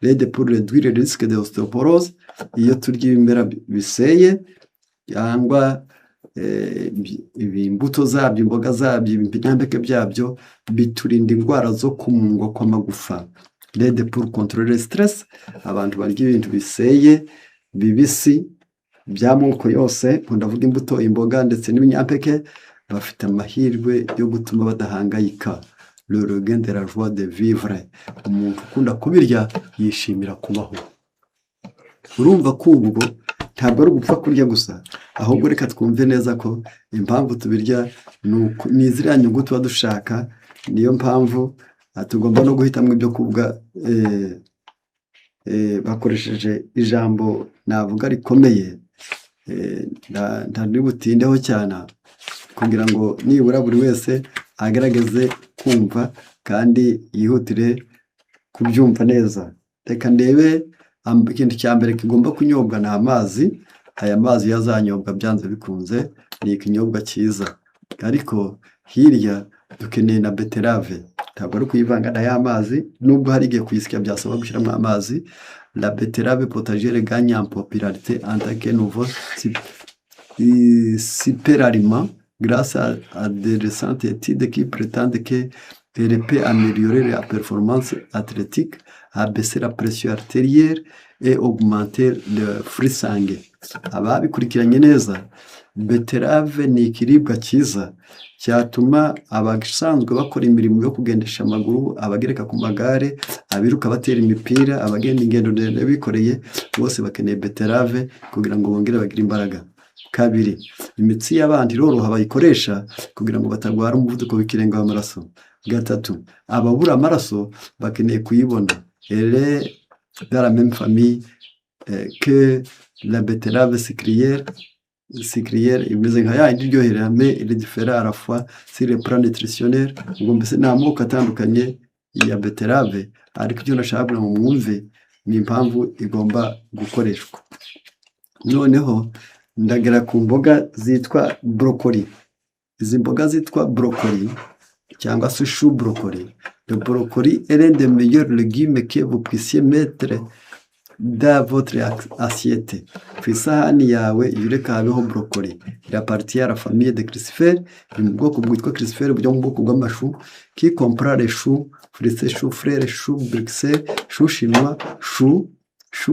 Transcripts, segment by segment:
l'aide pour réduire le risque d'ostéoporose iyo turya ibimera biseye cyangwa imbuto zabyo, imboga zabyo, ibinyampeke byabyo biturinda indwara zo kumungwa kw'amagufa. L'aide pour contrôler le stress, abantu barya ibintu biseye bibisi by'amoko yose, ndavuga imbuto, imboga ndetse n'ibinyampeke, bafite amahirwe yo gutuma badahangayika. Le regain de la joie de vivre, umuntu ukunda kubirya yishimira kubaho. Urumva ko ubwo ntabwo ari ugupfa kurya gusa, ahubwo reka twumve neza ko impamvu tubirya ni ziriya nyungu tuba dushaka. Niyo mpamvu tugomba no guhitamo ibyo kuvuga bakoresheje ijambo navuga rikomeye, ntari butindeho cyane kugira ngo nibura buri wese agerageze kumva kandi yihutire kubyumva neza. Reka ndebe ikintu cya mbere kigomba kunyobwa ni amazi. Aya mazi yazanyobwa byanze bikunze, ni ikinyobwa cyiza, ariko hirya dukeneye na beterave. Ntabwo ari kuyivanga na ya mazi, nubwo hari igihe kuyisya byasaba gushyiramo amazi. La betterave potagère gagne en popularité en tant que nouveau super aliment grâce à des récentes études qui prétendent qu'elle peut améliorer la performance athlétique, abaisser la pression artérielle et augmenter le flux sanguin. Ababikurikiranye neza, beterave ni ikiribwa cyiza cyatuma abasanzwe bakora imirimo yo kugendesha amaguru, abagereka ku magare, abiruka batera imipira, abagenda ingendo ndende bikoreye, bose bakeneye beterave kugira ngo bongere bagire imbaraga. Kabiri, imitsi y'abandi iroroha bayikoresha kugira ngo batarwara umuvuduko w'ikirenga w'amaraso. Gatatu, ababura amaraso bakeneye kuyibona. Elle est dans la même famille que la betterave sucrière imeze nka ya indi iryohera, mais il est différent à la fois sur le plan nutritionnel. Ubwo mbese ni amoko atandukanye ya beterave, ariko icyo nashaka kugira ngo mwumve ni impamvu igomba gukoreshwa. Noneho ndagera ku mboga zitwa brocoli. Izi mboga zitwa brocoli cyangwa se chou brocoli. Le brocoli est l'un des meilleurs légumes que vous puissiez mettre dans votre assiette. Ku isahani yawe yureka habeho brocoli. Il appartient à la famille de crucifères, ni mu bwoko bwitwa crucifères bujya mu bwoko bw'amashu, qui comprend les choux français, choux frères, choux bruxelles, choux chinois, choux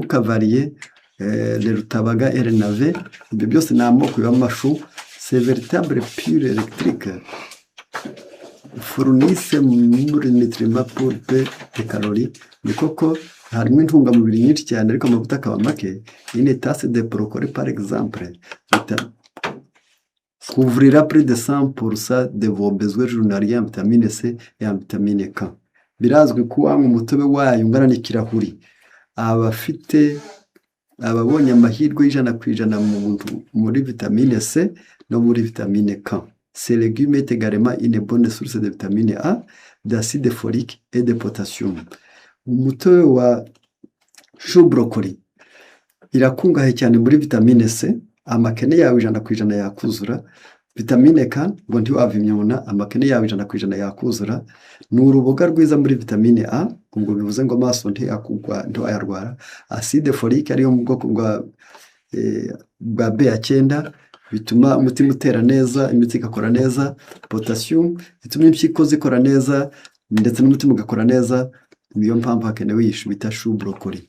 cavalier, le rutabaga et le navet. Ibyo byose ni amoko y'amashu. C'est véritable pure électrique. Fournissent nutriments pour peu de calories. Ni koko harimo intungamubiri nyinshi cyane ariko amavuta akaba make. Une tasse de brocoli par exemple couvrira plus de 100% de vos besoins journaliers en vitamine C et en vitamine K. Birazwi ko wanywa umutobe wayo ungana n'ikirahuri, ababonye amahirwe y'100% muri vitamine C no muri vitamine K. Ces légumes est également une bonne source de vitamine A, d'acide folique et de potassium. Umutobe wa chou brocoli irakungahaye cyane muri vitamine C, amakene yawe 100% yakuzura. Vitamine K ngo ntiwavimyona, amakene yawe 100% yakuzura. Ni uruboga rwiza muri vitamine A, ubwo bivuze ngo amaso ntiyarwara. Acide folique ariyo mu bwoko bwa B9 bituma umutima utera neza, imitsi igakora neza. Potassium bituma impyiko zikora neza ndetse n'umutima ugakora neza. Niyo mpamvu hakenewe iyi bita chou brocoli.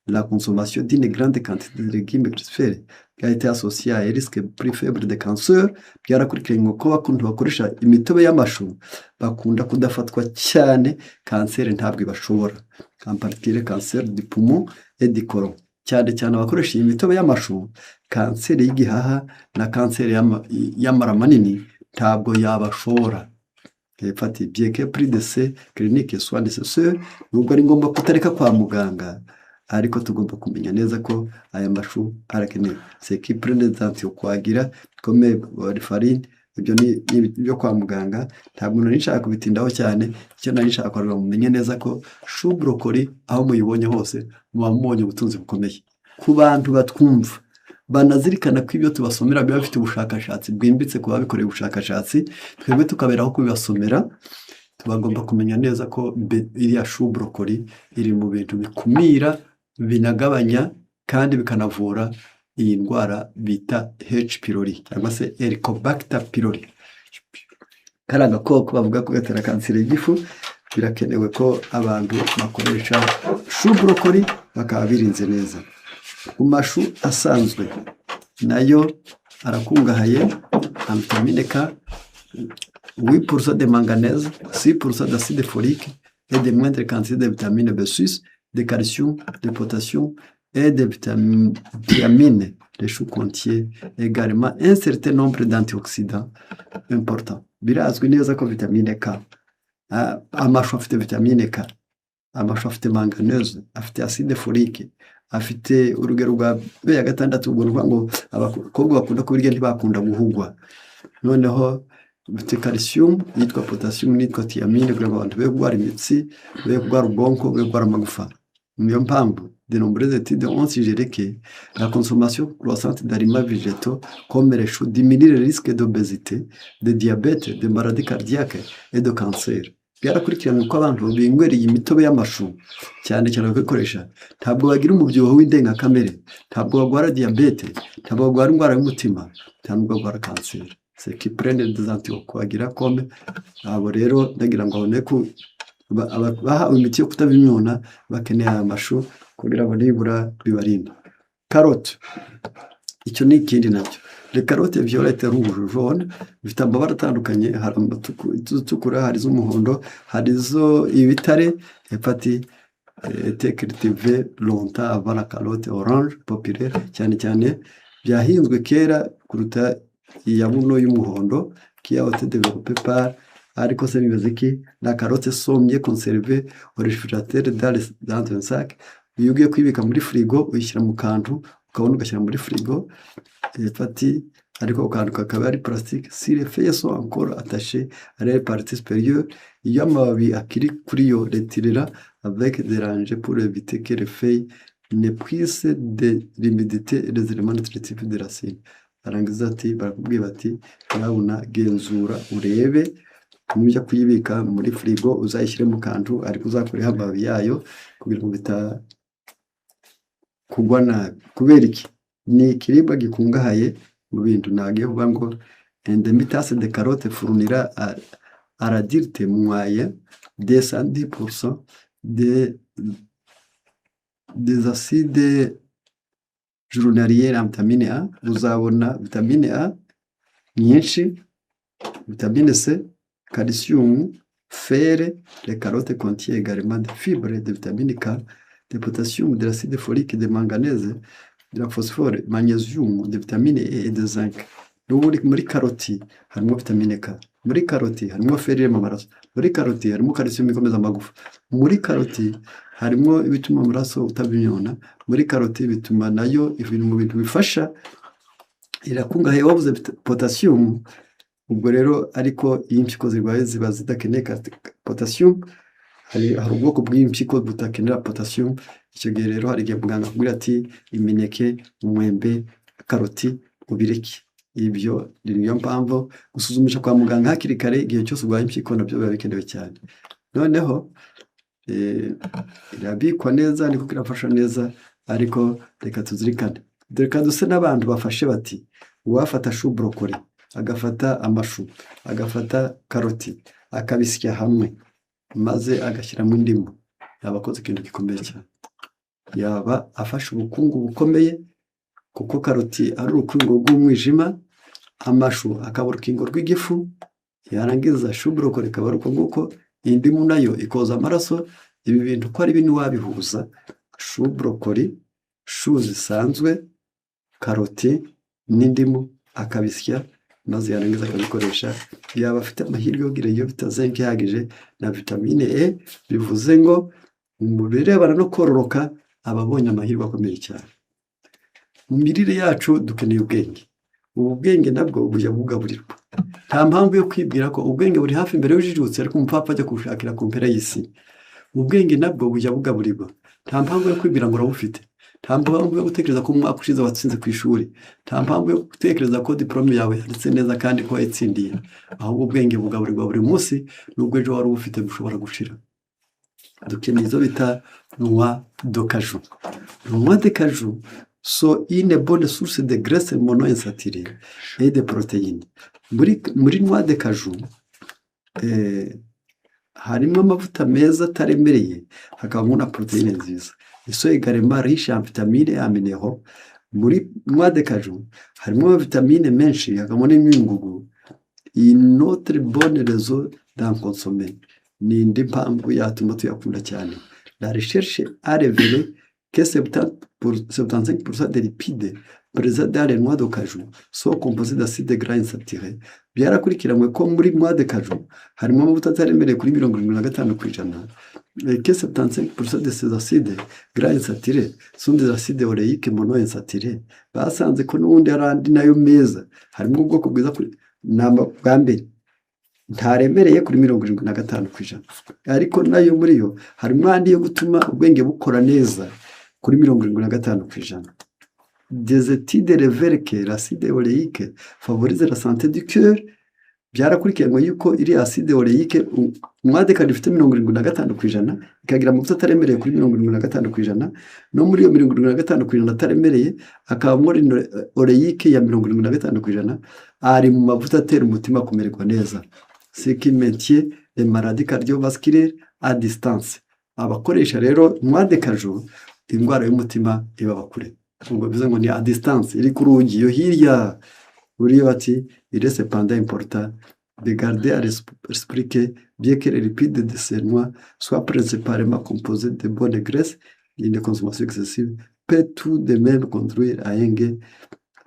La consommation d'une grande quantité de légumes crucifères a été associée à un risque plus faible de cancer. Byarakurikiranywe ko bakuntu bakoresha imitobe y'amashu bakunda kudafatwa cyane kanseri, ntabwo ibashobora. En particulier cancer du poumon et du côlon. Cyane cyane abakoresha iyi mitobe y'amashu, kanseri y'igihaha na kanseri y'amara manini ntabwo yabashobora. Fati bien que plus de ces cliniques soient nécessaires, nubwo ari ngombwa kutareka kwa muganga, ariko tugomba kumenya neza ko aya mashu arakenewe. C'est qui prend des antiocoagulants comme warfarin. Ibyo ni byo kwa muganga, ntabwo nari nshaka kubitindaho cyane. Icyo nari nshaka ko mumenye neza ko chou brocoli aho muyibonye hose muba mubonye ubutunzi bukomeye. Ku bantu batwumva banazirikana ko ibyo tubasomera biba bifite ubushakashatsi bwimbitse, kuba bikoreye ubushakashatsi, twebwe tukaberaho kubibasomera tubagomba kumenya neza ko iriya shu borokori iri mu bintu bikumira binagabanya kandi bikanavura iyi ndwara bita H pylori cyangwa se Helicobacter pylori. Kari agakoko bavuga ko gatera kanseri y'igifu, birakenewe ko abantu bakoresha shu borokori bakaba birinze neza. Mu mashu asanzwe nayo arakungahaye na vitamine K, 8% de manganèse, 6% d'acide folique et de moindres quantités de vitamine B6, de calcium, de potassium et de vitamine. Les choux contient également un certain nombre d'antioxydants importants. Birazwi neza ko vitamine K, amashu afite vitamine K, amashu afite manganèse, afite acide folique, afite urugero rwa B6, ubwo ruvuga ngo abakobwa bakunda kubirya ntibakunda guhugwa. Noneho bifite calcium yitwa potassium nitwa thiamine kugira ngo abantu be kurwara imitsi, be kurwara ubwonko, be kurwara amagufa. Niyo mpamvu de nombreuses études ont suggéré que la consommation croissante d'aliments végétaux comme les choux diminue le risque d'obésité, de diabète, de maladies cardiaques et de cancer. Byarakurikiranywe ko abantu bingwereye imitobe y'amashu cyane cyane bakikoresha ntabwo bagira umubyibuho w'indengakamere, ntabwo bagwara diabète, ntabwo bagwara indwara y'umutima, ntabwo bagwara kanseri. C'est qui prennent des antiocoagulants comme abo rero ndagira ngo abone ko bahawe imiti yo kutabimyona bakeneye amashu kugira ngo nibura bibarinda. Carotte, icyo ni ikindi nacyo. Les carottes violettes, rouge, jaune bifite amabara atandukanye, hari izitukura, hari iz'umuhondo, hari izo ibitare. Hepati cultivé longtemps avant la carotte orange populaire, cyane cyane byahinzwe kera kuruta iya buno y'umuhondo qui a été développée par ariko se bimeze ki la carotte sommée conservée au réfrigérateur dans un sac. Iyo ugiye kwibika muri frigo uyishyira mu kantu ukabona ugashyira muri frigo fati ariko kantu kakaba ari plastique. Si les feuilles sont encore attachées à la partie supérieure, iyo amababi akiri kuri yo retirera avec des rangées pour éviter que les feuilles ne puissent de l'humidité et des éléments nutritifs de racine. Arangiza ati barakubwiye bati urabona genzura urebe nujya kuyibika muri frigo uzayishyire mu kantu ariko uzakoreho amababi yayo kugira ngo kugwa nabi. Kubera iki? Ni ikiribwa gikungahaye mu bintu nagiye kuvuga ngo indemitace de carotte fournira à l'adulte moyen de 110% des acides journaliers en vitamine A. Uzabona vitamine A nyinshi, vitamine C, calcium, fer. Les carottes contiennent également des fibres, de vitamine K, de potassium, de l'acide folique, de manganèse, de la phosphore, magnésium, de vitamine E et de zinc. Muri karoti harimo vitamine K, muri karoti harimo fer mu maraso, muri karoti harimo calcium ikomeza amagufa, muri karoti harimo ibituma amaraso utabimyona, muri karoti bituma nayo ibintu mu bintu bifasha irakungahaye. Wabuze potassium, ubwo rero ariko iyo impyiko zirwaye ziba zidakeneye potassium. Hari ubwoko bw'impyiko butakenera potassium. Icyo gihe rero hari igihe muganga akubwira ati imineke, umwembe, karoti ubireke. Ibyo niyo mpamvu gusuzumisha kwa muganga hakiri kare igihe cyose urwaye impyiko nabyo biba bikenewe cyane. Noneho irabikwa neza niko kirafasha neza, ariko reka tuzirikane, reka duse n'abantu bafashe bati uwafata shu borokori agafata amashu agafata karoti akabisya hamwe maze agashyiramo indimu, yaba akoze ikintu gikomeye cyane, yaba afashe ubukungu bukomeye, kuko karoti ari urukingo rw'umwijima, amashu akaba urukingo rw'igifu, yarangiza shu borokori ikaba ari uko nguko, indimu nayo ikoza amaraso. Ibi bintu uko ari bine wabihuza, shu borokori, shu zisanzwe, karoti n'indimu akabisya maze yarangiza akabikoresha, yaba afite amahirwe yo kugira iyo bita zinc ihagije na vitamine E, bivuze ngo mu birebana no kororoka ababonye amahirwe akomeye cyane. Mu mirire yacu dukeneye ubwenge. Ubu bwenge nabwo bujya bugaburirwa. Nta mpamvu yo kwibwira ko ubwenge buri hafi imbere y'ujijutse ariko umupfapfa ajya kubushakira ku mpera y'isi. Ubwenge nabwo bujya bugaburirwa. Nta mpamvu yo kwibwira ngo urabufite. nta mpamvu yo gutekereza ko umwaka ushize watsinze ku ishuri, nta mpamvu yo gutekereza ko diporome yawe yanditse neza kandi ko wayitsindiye, ahubwo ubwenge bugaburirwa buri munsi n'ubwo ejo wari ubufite bushobora gushira. Dukeneye izo bita noix de cajou. Noix de cajou sont une bonne source de graisse monoinsaturée et de protéines. Muri noix de cajou harimo amavuta meza ataremereye, hakabamo na poroteyine nziza. Ils sont également riches en vitamines et en minéraux. Muri noix de cajou harimo amavitamine menshi, hakabamo n'imyunyungugu. Une autre bonne raison d'en consommer, ni indi mpamvu yatuma tuyakunda cyane. La recherche a révélé que 75% des lipides présents dans les noix de cajou sont composés d'acides gras insaturés. Byarakurikiranywe ko muri noix de cajou harimo amavuta ataremereye kuri 75%, et que 75% de ces acides gras insaturés sont des acides oléiques monoinsaturés. Basanze ko n'ubundi arandi nayo meza harimo ubwoko bwiza bwa mbere ntaremereye kuri 75%, ariko nayo muri yo harimo andi yo gutuma ubwenge bukora neza kuri 75%. Des études révèlent que l'acide oléique favorise la santé du cœur. Byarakurikiranywe yuko iri acide oléique noix de cajou ifite 75%, ikagira amavuta ataremereye kuri 75%, no muri iyo 75% ataremereye hakabamo oléique ya 75%, ari mu mavuta atera umutima kumererwa neza, ce qui maintient les maladies cardiovasculaires à distance. Abakoresha rero noix de cajou indwara y'umutima ibaba kure, ubwo bivuze ngo ni à distance, iri ku rugi yo hirya. Buriya bati il est cependant important de garder à l'esprit que bien que les lipides de ces noix soient principalement composés de bonnes graisses, une consommation excessive peut tout de même conduire à un gain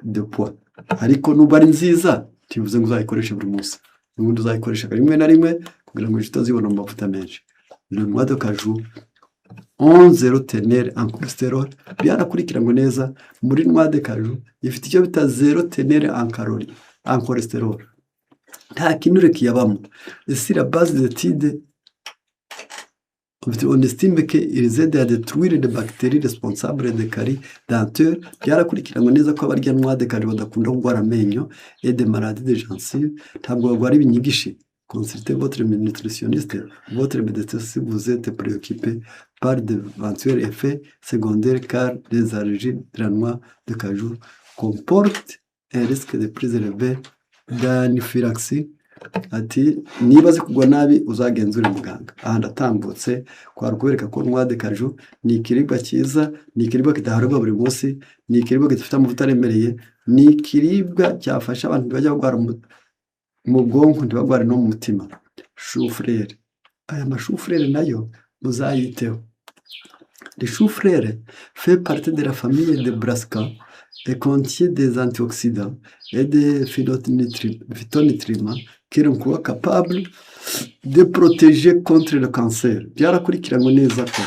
de poids. Ariko nubwo ari nziza ntibivuze ngo uzayikoreshe buri munsi, n'ubundi uzayikoresha rimwe na rimwe kugira ngo utazibona mu mavuta menshi. Le noix de cajou ont zéro teneur en cholestérol. Byarakurikiranywe neza muri noix de cajou ifite icyo bita zéro teneur en calories, en cholestérol, nta kinure kiyabamo. Et si la base d'études on estime qu'ils aident à détruire les bactéries responsables des caries dentaires. Byarakurikiranywe neza ko abarya noix de cajou badakunda kurwara amenyo et des maladies de gencives, ntabwo barwara ibinyigishi. Consultez votre nutritionniste, votre médecin si vous êtes préoccupé par d'éventuels effets secondaires, car les allergies de la noix de cajou comportent un risque de plus élevé d'anaphylaxie. Ati niba zikugwa nabi uzagenzure muganga. Aha ndatambutse kwa rwereka ko noix de cajou ni ikiribwa cyiza, ni ikiribwa kidaharwa buri munsi, ni ikiribwa gifite amavuta aremereye, ni ikiribwa cyafasha abantu bajya kurwara mu bwonko ntibagware no mu mutima. Chou-fleur, aya mashufurere nayo muzayiteho. Le chou-fleur fait partie de la famille des brassicas et contient des antioxydants et des phytonutriments qui sont capables de protéger contre le cancer. Byarakurikiranywe neza ko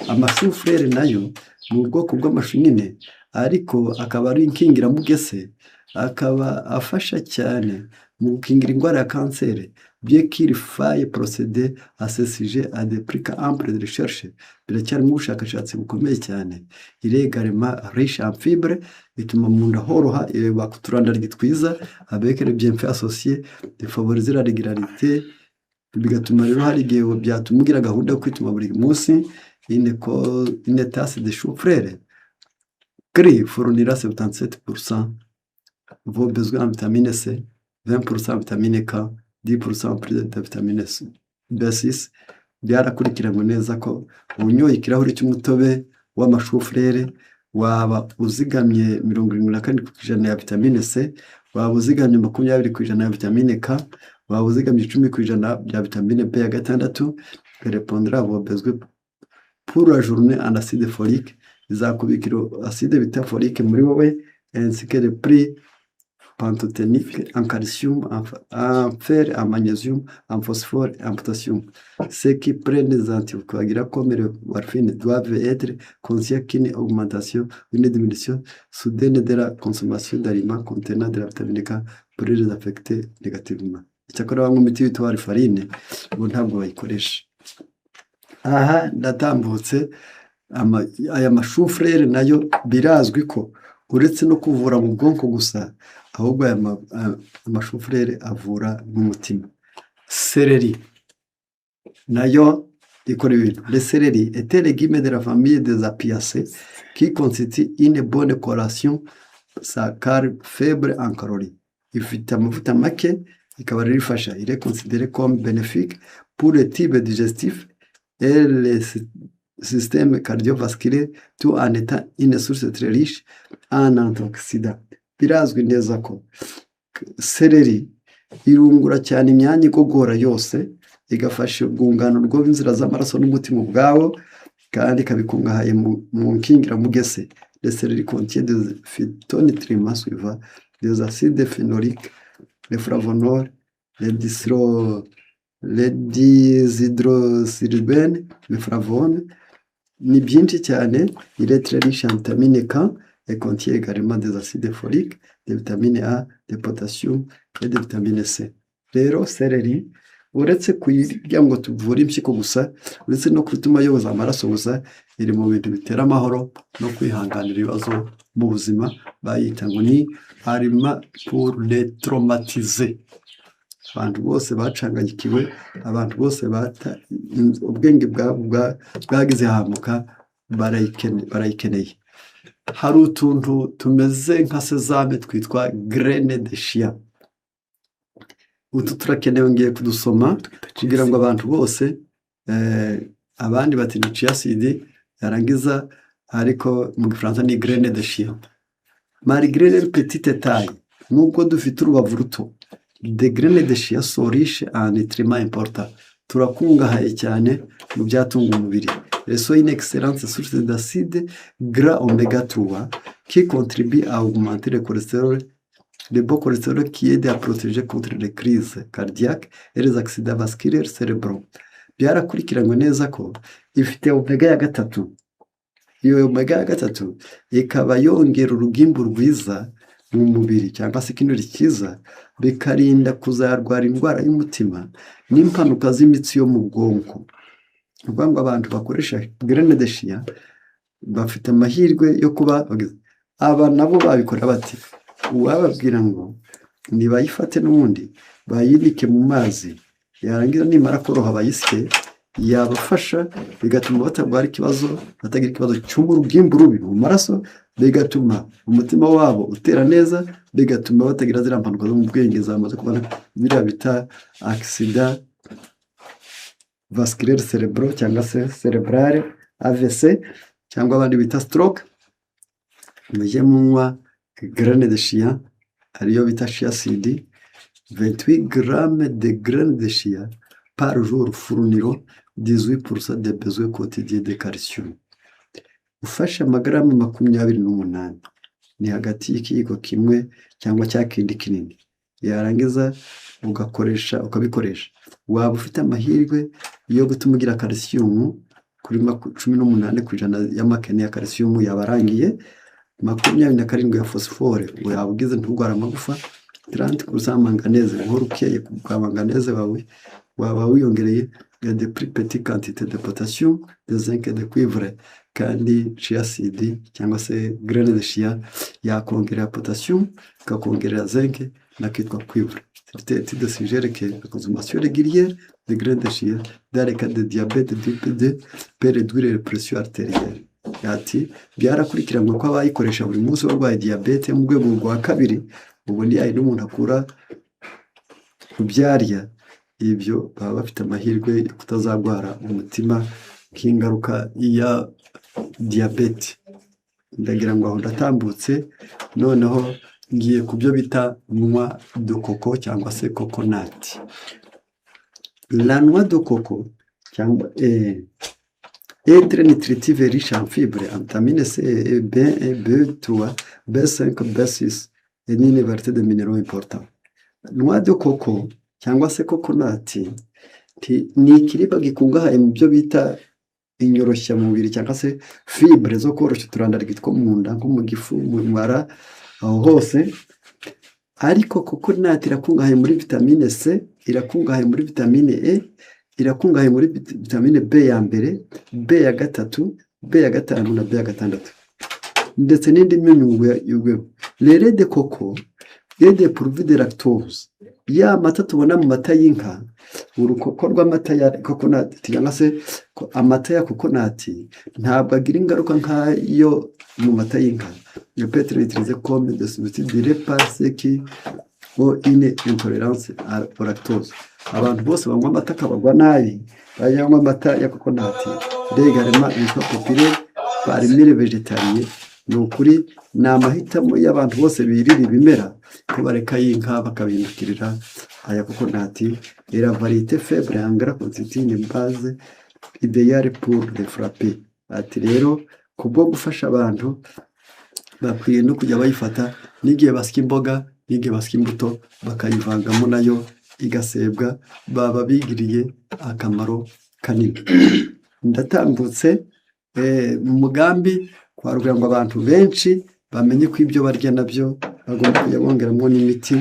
amashufurere nayo mu bwoko bw'amashu nyine, ariko akaba ari inkingiramugese, akaba afasha cyane mu gukingira indwara ya kanseri. Bien qu'il faille procéder à ce sujet à des prix amples de recherche, biracyarimo ubushakashatsi bukomeye cyane. Il est également riche en fibres, bituma mu nda horoha, ireba uturandari twiza, avec les bienfaits associés de favoriser la régularité, bigatuma rero hari igihe byatuma ugira gahunda yo kwituma buri munsi. Une tasse de chou-fleur gris fournira 77% vos besoins en vitamine C, 20% en vitamine K, 10% plus de vitamine B6. Byarakurikiranywe neza ko unyoye ikirahuri cy'umutobe w'amashufurere waba uzigamye 74% ya vitamine C, waba uzigamye 20% ya vitamine K, waba uzigamye 10% ya vitamine B ya gatandatu, répondra à vos besoins pour la journée en acide folique. Izakubikira acide bita folique muri wowe, ainsi que le prix pantothénique en calcium, en fer, en magnésium, en phosphore et en potassium. Ceux qui prennent des anticoagulants comme le warfarine doivent être conscients qu'une augmentation ou une diminution soudaine de la consommation d'aliments contenant de la vitamine K pourrait les affecter négativement. Icyakora bamwe imiti yitwa warfarine ubu ntabwo bayikoresha. Aha ndatambutse aya mashufurere nayo birazwi ko uretse no kuvura mu bwonko gusa, ahubwo aya amashufurere avura n'umutima. Seleri nayo ikora ibintu. Le céleri est légume de la famille des apiacées qui constitue une bonne collation car faible en calories. Ifite amavuta make, ikaba rero ifasha. Il est considéré comme bénéfique pour le type digestif et le système cardiovasculaire, tout en étant une source très riche en antioxydants. Birazwi neza ko seleri irungura cyane imyanya igogora yose, igafasha urwungano rw'inzira z'amaraso n'umutima ubwawo, kandi ikabikungahaye mu nkingiramugesera. Le céleri contient des phytonutriments suivants: des acides phénoliques, les flavonols, les dihydrosilbènes, les flavones. Ni byinshi cyane. Il est très riche en vitamine K et contient également des acides foliques, des vitamines A, des potassium et des vitamines C. Rero céleri uretse kuyirya ngo tuvure impyiko gusa, uretse no gutuma yoza amaraso gusa, iri mu bintu bitera amahoro no kwihanganira ibibazo mu buzima. Bayita ngo ni aliment pour les traumatisés. Abantu bose bacanganyikiwe, abantu bose ubwenge bwabo bwagize hamuka, barayikeneye. Hari utuntu tumeze nka sezame twitwa graine de chia. Utu turakenewe, ngiye kudusoma kugira ngo abantu bose, abandi bati ni chia seed, yarangiza ariko mu Gifaransa ni graine de chia. Malgré leur petite taille, nubwo dufite urubavu ruto, des graines de chia sont riches en nutriments importants. Turakungahaye cyane mu byatunga umubiri. Elles sont une excellente source d'acides gras oméga 3 qui contribue à augmenter le cholestérol, le bon cholestérol qui aide à protéger contre les crises cardiaques et les accidents vasculaires cérébraux. Byarakurikiranywe neza ko ifite omega ya gatatu. Iyo omega ya gatatu ikaba yongera urugimbu rwiza mu mubiri cyangwa se ikinure cyiza, bikarinda kuzarwara indwara y'umutima n'impanuka z'imitsi yo mu bwonko. Ubwo ngo abantu bakoresha graine de chia bafite amahirwe yo kuba aba nabo babikora bati, uwababwira ngo nibayifate n'ubundi bayibike mu mazi, yarangiza nimara koroha bayisye, yabafasha bigatuma batarwara ikibazo, batagira ikibazo cy'urugimbu rubi mu maraso, bigatuma umutima wabo utera neza, bigatuma batagira ziriya mpanuka zo mu bwenge zamaze kubona, biriya bita accident vasculaire cerebral cyangwa se cerebrale, AVC, cyangwa abandi bita stroke. Mujye munywa graine de chia, ariyo bita chia seed, 28 grammes de graines de chia par jour fourniront 18% des besoins quotidiens de calcium. Ufashe amagaramu 28, ni hagati y'ikiyiko kimwe cyangwa cya kindi kinini, yarangiza ukabikoresha. Waba ufite amahirwe yo gutuma ugira calcium kuri 18% y'amakene ya calcium yabarangiye, 27 ya phosphore waba ugize ntugwara amagufa, 30% manganese, uhora ukeye ku manganese bawe, waba wiyongereye de plus petite quantité de potassium, de zinc et de cuivre. Kandi chia seed cyangwa se graine de chia yakongerera potassium, ikakongerera zinc nakitwa cuivre. Cette étude suggère que la consommation régulière de graines de chia dans le cas de diabète type 2 peut réduire la pression artérielle. Ati byarakurikiranywe ko abayikoresha buri munsi barwaye diabète mu rwego rwa kabiri, ubundi ari n'umuntu akura kubyarya, ibyo baba bafite amahirwe yo kutazarwara umutima nk'ingaruka ya diabete. Ndagira ngo aho ndatambutse, noneho ngiye ku byo bita noix de coco cyangwa se coconut. La noix de coco cyangwa est très nutritive et riche en fibres, en vitamine C, B, B3, B5, B6 et une variété de minéraux importants. Noix de coco cyangwa se coconut ni ikiribwa gikungahaye mu byo bita inyoroshya mubiri cyangwa se fibre zo koroshya uturandari two mu nda, nko mu gifu, mu mara, aho hose. Ariko coconut irakungahaye muri vitamine C, irakungahaye muri vitamine E, irakungahaye muri vitamine B ya mbere, B ya gatatu, B ya gatanu na B ya gatandatu ndetse n'indi myunyungugu y'urwego. Lait de coco est dépourvu de lactose. Ya mata tubona mu mata y'inka, urukoko rw'amata ya coconut cyangwa se amata ya coconut ntabwo agira ingaruka nk'ayo mu mata y'inka. Le peut être utilisé comme des substituts par ceux qui ont une intolérance au lactose. Abantu bose banywa amata akabagwa nabi, banywa amata ya coconut également yitwa populaire parmi les végétariens. Ni ukuri ni amahitamo y'abantu bose birira ibimera ko bareka y'inka bakabindukirira aya coconut. Et la variété faible en gras constitue une base idéale pour les frapper. Ati rero kubwo gufasha abantu bakwiye no kujya bayifata n'igihe basya imboga n'igihe basya imbuto bakayivangamo nayo igasebwa, baba bigiriye akamaro kanini. Ndatambutse mu mugambi kugira ngo abantu benshi bamenye ko ibyo barya nabyo bagomba kujya bongeramo n'imiti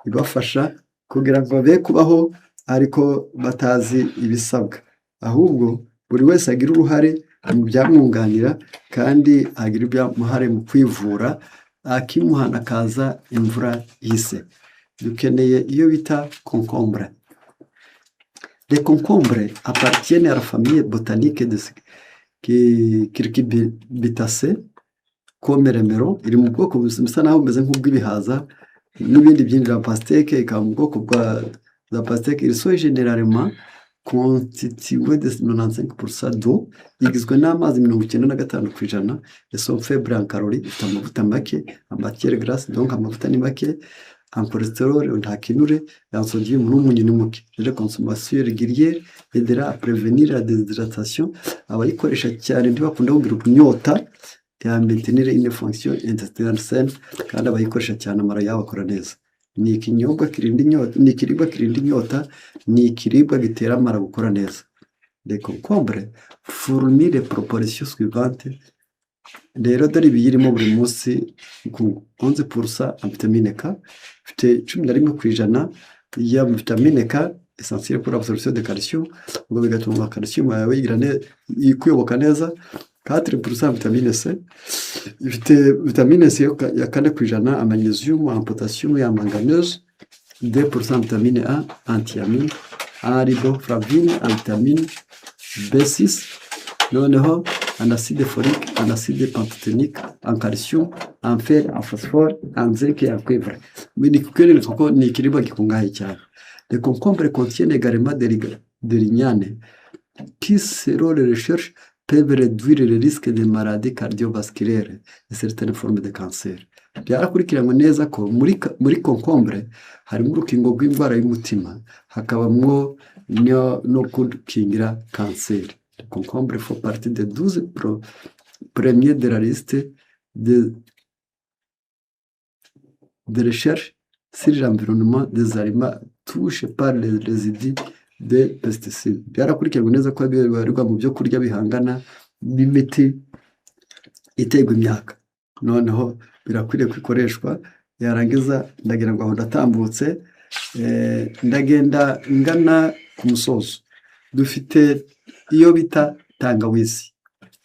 ibafasha kugira ngo babe kubaho ariko batazi ibisabwa, ahubwo buri wese agira uruhare mu byamwunganira kandi agira uruhare mu kwivura akimuhana akaza imvura yise. Dukeneye iyo bita concombre. Les concombres appartiennent à la famille botanique de Cucurbitaceae comme remero. Iri mu bwoko busa naho bumeze nk'ubw'ibihaza n'ibindi byinshi bya pastèque, ikaba mu bwoko bwa pastèque. Ils sont généralement constitués de 95% d'eau, igizwe n'amazi 95%, et sont faibles en calories, ifite amavuta make, en matière grasse, donc amavuta ni make, en cholestérol nta kinure, en sodium n'umunyu ni muke. La consommation régulière aidera à prévenir la déshydratation. Abayikoresha cyane ntibakunda kugira inyota, et à maintenir une fonction intestinale saine, kandi abayikoresha cyane amara yabo akora neza. Ni ikinyobwa kirinda inyota, ni ikiribwa kirinda inyota, ni ikiribwa gitera amara gukora neza. Les concombres fournissent les proportions suivantes. Rero dore ibiyirimo buri munsi: 11% en vitamine K, ifite 11% ya vitamine K essentielle pour l'absorption de calcium, ubwo bigatuma calcium yawe ikuyoboka neza. 4% vitamine C, ifite vitamine C ya 4%, en magnesium, en potassium et en manganèse. 2% vitamine A, antiamine, en riboflavine, en vitamine B6, noneho en acide folique, en acide pantothénique, en calcium, en fer, en phosphore, en zinc et en cuivre. Ni kuko ni ikiribwa gikungahaye cyane. Les concombres contiennent également de l'ignane qui, selon les recherches, peuvent réduire le risque de maladies cardiovasculaires et certaines formes de cancer. Byarakurikiranywe neza ko muri concombre harimo urukingo rw'indwara y'umutima, hakabamwo no gukingira kanseri. Le concombre fait partie des 12 premiers de la liste de recherche sur l'environnement des aliments touchés par les résidus de pesticides. Byarakurikiranywe neza ko bibarirwa mu byo kurya bihangana n'imiti iterwa imyaka, noneho birakwiriye kwikoreshwa. Yarangiza ndagira ngo aho ndatambutse, ndagenda ngana ku musozo. Dufite iyo bita tangawizi.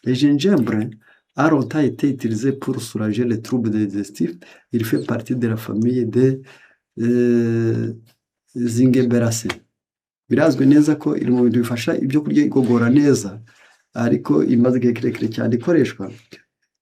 Le gingembre a longtemps été utilisé pour soulager les troubles digestifs. Il fait partie de la famille des Zingiberaceae. Birazwi neza ko iri mu bintu bifasha ibyo kurya igogora neza, ariko imaze igihe kirekire cyane ikoreshwa.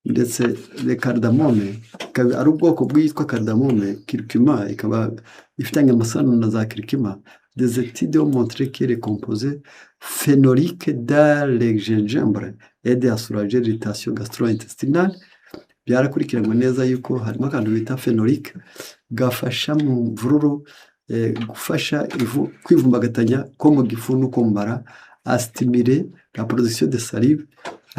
Ndetse le cardamome ikaba ari ubwoko bw'iyitwa cardamome, curcuma ikaba ifitanye amasano na za curcuma. Des études ont montré que les composés phénoliques dans le gingembre aident à soulager l'irritation gastro-intestinale. Byarakurikiranywe neza yuko harimo akantu bita phénolique gafasha mu mvururu, gufasha kwivumbagatanya ko mu gifu n'uko mu mara, à stimuler la production de salive,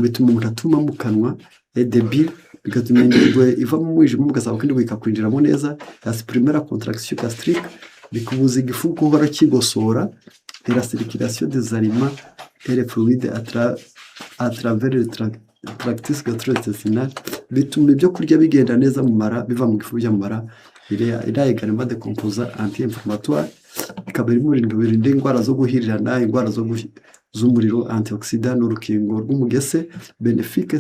bituma umuntu atuma mu kanwa, et de bile, bigatuma indwara iva mu mwijima mugasaba ko indwara ikakwinjiramo neza. Ya supprimer la contraction gastrique, bikubuza igifu guhora kigosora, et la circulation des aliments et les fluides à travers le tractus gastro-intestinal, bituma ibyo kurya bigenda neza mu mara, biva mu gifu bijya mu mara. Il y a également des composants anti-inflammatoires, ikaba irimo birinda indwara zo guhirirana, indwara z'umuriro, antioxydant n'urukingo rw'umugese, bénéfiques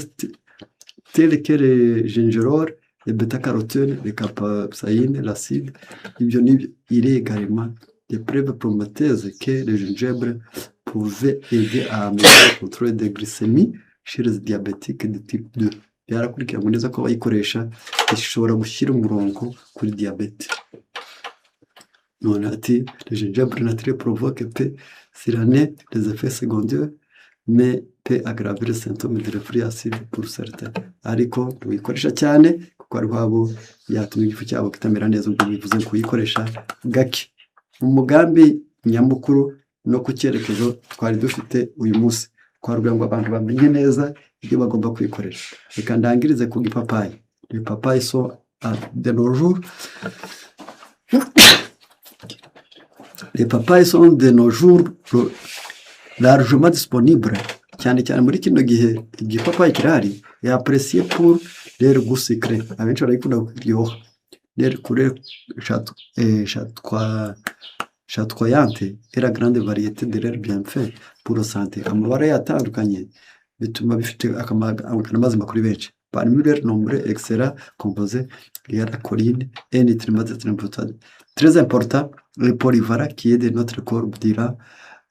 tels que le gingerol, le bêta-carotène, le capsaïne, l'acide. Ibyo ni il est également des preuves prometteuses que le gingembre pouvait aider à améliorer le contrôle de glycémie chez les diabétiques de type 2. Byarakurikiranwe neza ko abayikoresha ishobora gushyira umurongo kuri diyabete. None ati le gingembre naturel provoque peu s'il en est les effets secondaires mais peut aggraver les symptômes de reflux acide pour certains. Ariko tuyikoresha cyane kuko ari wabo yatuma igifu cyabo kitamera neza, ubwo bivuze kuyikoresha gake. Umugambi nyamukuru no ku cyerekezo twari dufite uyu munsi twarugira ngo abantu bamenye neza ibyo bagomba kwikoresha. Reka ndangirize ku gipapayi. Ipapayi so de nos jours les papayes sont de nos jours largement disponibles, cyane cyane muri kino gihe igipapayi kirahari, est apprécié pour leur goût sucré. Abenshi barayikunda kuryoha, leur couleur chatoyante et la grande variété de leurs bienfaits pour la santé. Amabara yatandukanye bituma bifite akamaro kuri benshi. Parmi leurs nombreux excellents composés, il y a la choline, un nutriment très important, le polyvalent qui aide notre corps durant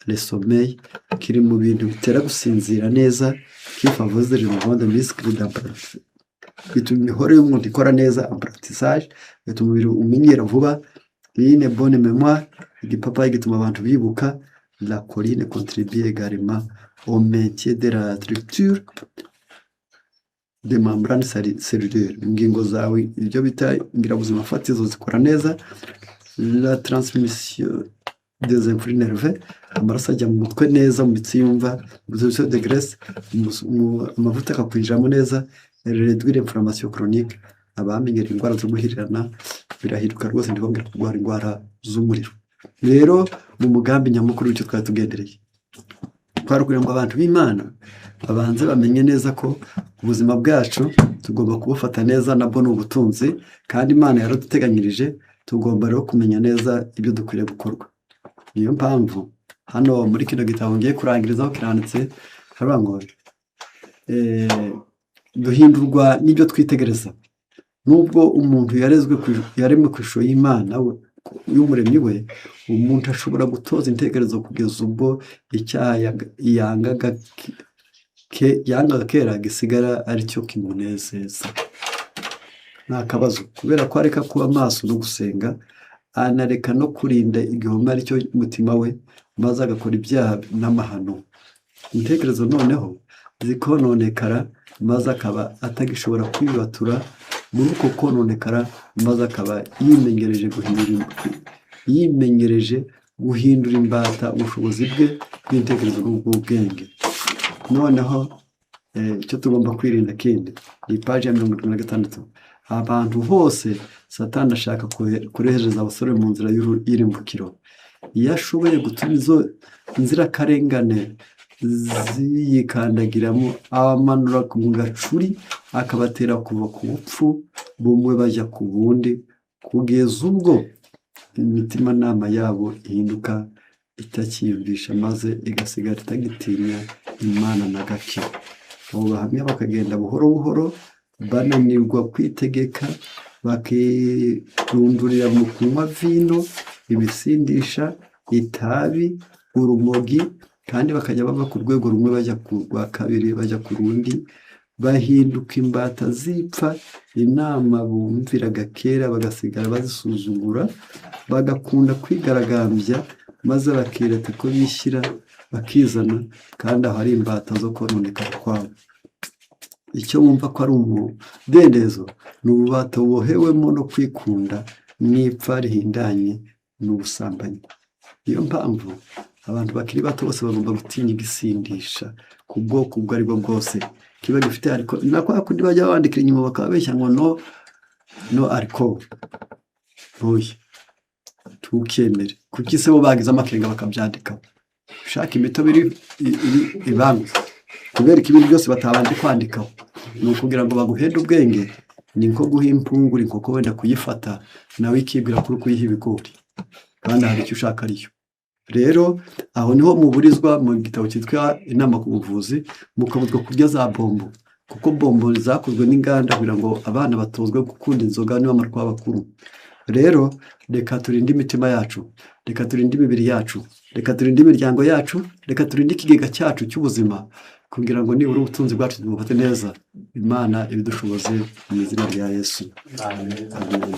le sommeil, kiri mu bintu bitera gusinzira neza, qui favorise le mouvement de muscles d'apprentissage. Bituma imihoro y'umuntu ikora neza, apprentissage, bituma umubiri umenyera vuba, une bonne mémoire. Igipapayi gituma abantu bibuka. La choline contribue également au maintien de la structure des membranes cellulaires. Ingingo zawe ibyo bita ingirabuzima fatizo zikora neza. La transmission des influx nerveux, amaraso ajya mu mutwe neza, mu mitsi yumva, absorption de graisse, amavuta akakwinjiramo neza, réduire l'inflammation chronique. Abamenyera indwara zo guhirirana birahinduka rwose, ntibongere kurwara indwara z'umuriro. Rero mu mugambi nyamukuru w'icyo twari tugendereye, twarugira ngo abantu b'Imana babanze bamenye neza ko ubuzima bwacu tugomba kubufata neza, nabwo ni ubutunzi kandi Imana yaraduteganyirije. Tugomba rero kumenya neza ibyo dukwiriye gukorwa. Niyo mpamvu hano muri kino gitabo ngiye kurangirizaho kiranditse haravuga ngo duhindurwa n'ibyo twitegereza. Nubwo umuntu yaremwe ku ishusho y'Imana y'umuremyi we, umuntu ashobora gutoza intekerezo kugeza ubwo icyaha yangaga kera gisigara ari cyo kimunezeza. Nta kabazo, kubera ko areka kuba maso no gusenga, anareka no kurinda igihome ari cyo umutima we, maze agakora ibyaha n'amahano. Intekerezo noneho zikononekara, maze akaba atagishobora kwibatura muri uko kononekara, maze akaba yimenyereje guhindura imbata ubushobozi bwe bw'intekerezo n'ubwenge. Noneho icyo tugomba kwirinda kindi ni ipaji ya 56. Abantu hose Satani ashaka kurehereza abasore mu nzira y'irimbukiro. Iyo ashoboye gutuma izo nzirakarengane ziyikandagiramo, abamanura mu gacuri, akabatera kuva ku bupfu bumwe bajya ku bundi, kugeza ubwo imitimanama yabo ihinduka itakiyumvisha, maze igasigara itagitinya Imana na gake. Abo bahamya bakagenda buhoro buhoro, bananirwa kwitegeka, bakirundurira mu kunywa vino, ibisindisha, itabi, urumogi, kandi bakajya bava ku rwego rumwe bajya ku rwa kabiri, bajya ku rundi, bahinduka imbata zipfa. Inama bumviraga kera bagasigara bazisuzugura, bagakunda kwigaragambya, maze bakirata ko bishyira bakizana, kandi aho ari imbata zo kononekara kwabo. Icyo wumva ko ari umudendezo ni ububata bubohewemo no kwikunda n'ipfa rihindanye n'ubusambanyi. Niyo mpamvu abantu bakiri bato bose bagomba gutinya igisindisha ku bwoko ubwo ari bwo bwose kiba gifite alcool. Nako akundi bajya bandikira inyuma bakabeshya ngo no alcool. Oya, tukemere. Kuki se bo bagize amakenga bakabyandika? Ushaka imitobe iri ibanga, kubera ko ibintu byose batabanje kwandikaho, ni ukugira ngo baguhende ubwenge. Ni nko guha impungure inkoko wenda kuyifata nawe ikibwira kuri kuyiha ibigori, kandi hari icyo ushaka ariyo. rero aho niho muburizwa mu gitabo cyitwa inama ku buvuzi, mukabuzwa kurya za bombo, kuko bombo zakozwe n'inganda kugira ngo abana batozwe gukunda inzoga nibamara kuba bakuru. Rero reka turinde imitima yacu, reka turinde imibiri yacu, reka turinde imiryango yacu, reka turinde ikigega cyacu cy'ubuzima, kugira ngo nibura ubutunzi bwacu tubufate neza. Imana ibidushoboze mu izina rya Yesu. Amen.